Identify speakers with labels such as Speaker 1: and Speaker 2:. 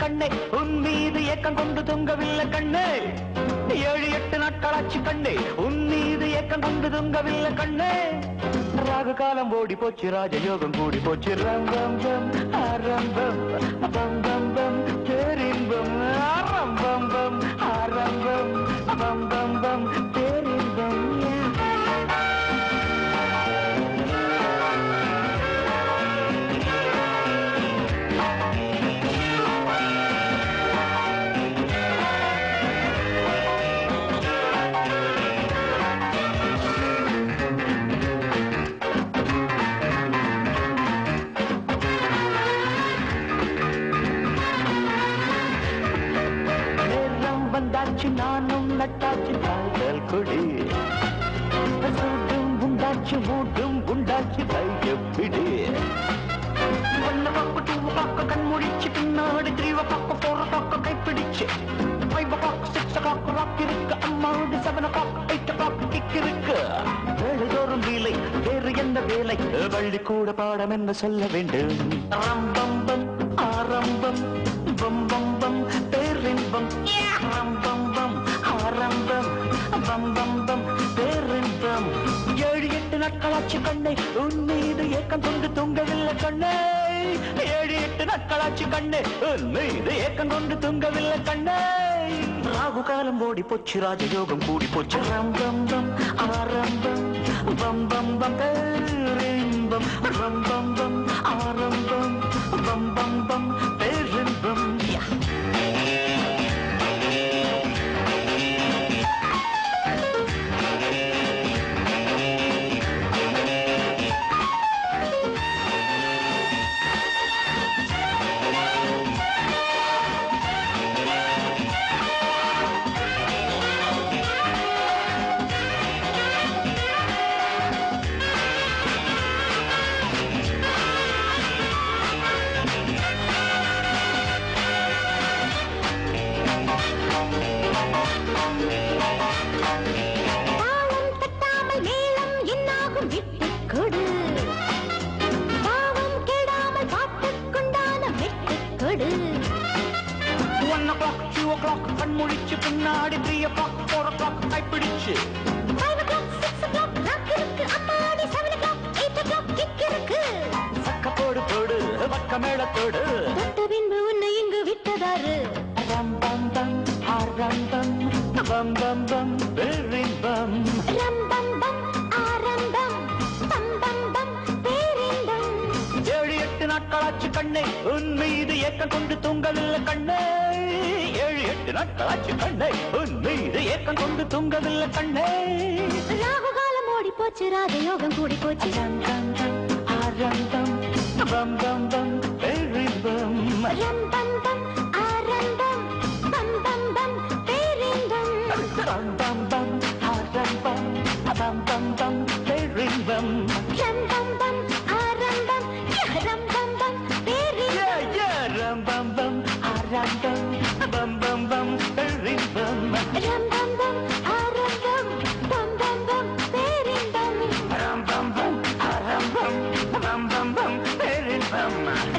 Speaker 1: கண்ணே உன் மீது ஏக்கம் கொண்டு தொங்கவில்லை கண்ணே 7-8 நாட்களாச்சு கண்ணே உன் மீது ஏக்கம் கொண்டு தொங்கவில்லை கண்ணே ராகு காலம் ஓடி போச்சு ராஜயோகம் கூடி போச்சு ரம்பம் பம் ஆரம்பம் பம் பம் பம் பேரின்பம் ஆரம்பம் பம் ஆரம்பம் பம் பம் பம் பேரின்பம் வந்தாச்சு நானும் நட்டாச்சு காதல் கொடி சூடும் உண்டாச்சு மூட்டும் உண்டாச்சு கையப்பிடி 1 o'clock 2 o'clock கண் முடிச்சு பின்னாடி 3 o'clock 4 o'clock கைப்பிடிச்சு 5 o'clock 6 o'clock ராக் இருக்கு அம்மாவுக்கு 7 o'clock 8 o'clock கிக் இருக்கு வேலைதோறும் வேலை வேறு என்ன வேலை வள்ளி கூட பாடம் என்ன சொல்ல வேண்டும் ரம்பம் பம் ஆரம்பம் பம் பம் பம் பேரின்பம் ரம்பம் பம் ஆரம்பம் பம் பம் பம் பேரின்பம் 7-8 நாட்களாச்சு கண்ணை உன் மீது ஏக்கம் கொண்டு தூங்கவில்லை கண்ணே 7-8 நாட்களாச்சு கண்ணே உன் மீது ஏக்கம் கொண்டு தூங்கவில்லை கண்ணே ராகு காலம் ஓடி போச்சு ராஜயோகம் கூடி போச்சு ரம்பம் பம் ஆரம்பம் பம் பம் பம் பேரின்பம் ரம்பம் பம் ஆரம்பம் பம் பம் பம் பேரின்பம் கண்முழிச்சு பின்னாடி 3 o'clock 4 o'clock கைப்பிடிச்சு 5 o'clock 6 o'clock ராக் இருக்கு அம்மாடி 7 o'clock 8 o'clock கிக் இருக்கு சக்க போடு போடு பக்க மேளத்தோடு தொட்ட பின்பு உன்னை இங்கு விட்டதாரு ரம்பம் பம் ஆரம்பம் பம் பம் பம் பேரின்பம் ரம்பம் பம் ஆரம்பம் பம் பம் பம் பேரின்பம் 7-8 நாட்களாச்சு கண்ணே உன் மீது ஏக்கம் கொண்டு தூங்கவில்லை கண்ணே 7-8 நாட்களாச்சு கண்ணே உன் மீது ஏக்கம் கொண்டு தூங்கவில்லை கண்ணே ராகு காலம் ஓடி போச்சு ராஜயோகம் கூடி போச்சு ரம்பம் பம் ஆரம்பம் பம் பம் பம் பேரின்பம் ரம்பம் பம் ஆரம்பம் பம் பம் பம் பேரின்பம் ரம்பம் பம் ஆரம்பம் பம் பம் பம் பேரின்பம் ரம்பம் பம் ஆரம்பம் ரம்பம் பம் பேரின்பம் ரம்பம் பம் ஆரம்பம் bum bum bum perimbum ram bum bum arambum bum bum bum perimbum ram bum bum arambum bum bum bum perimbum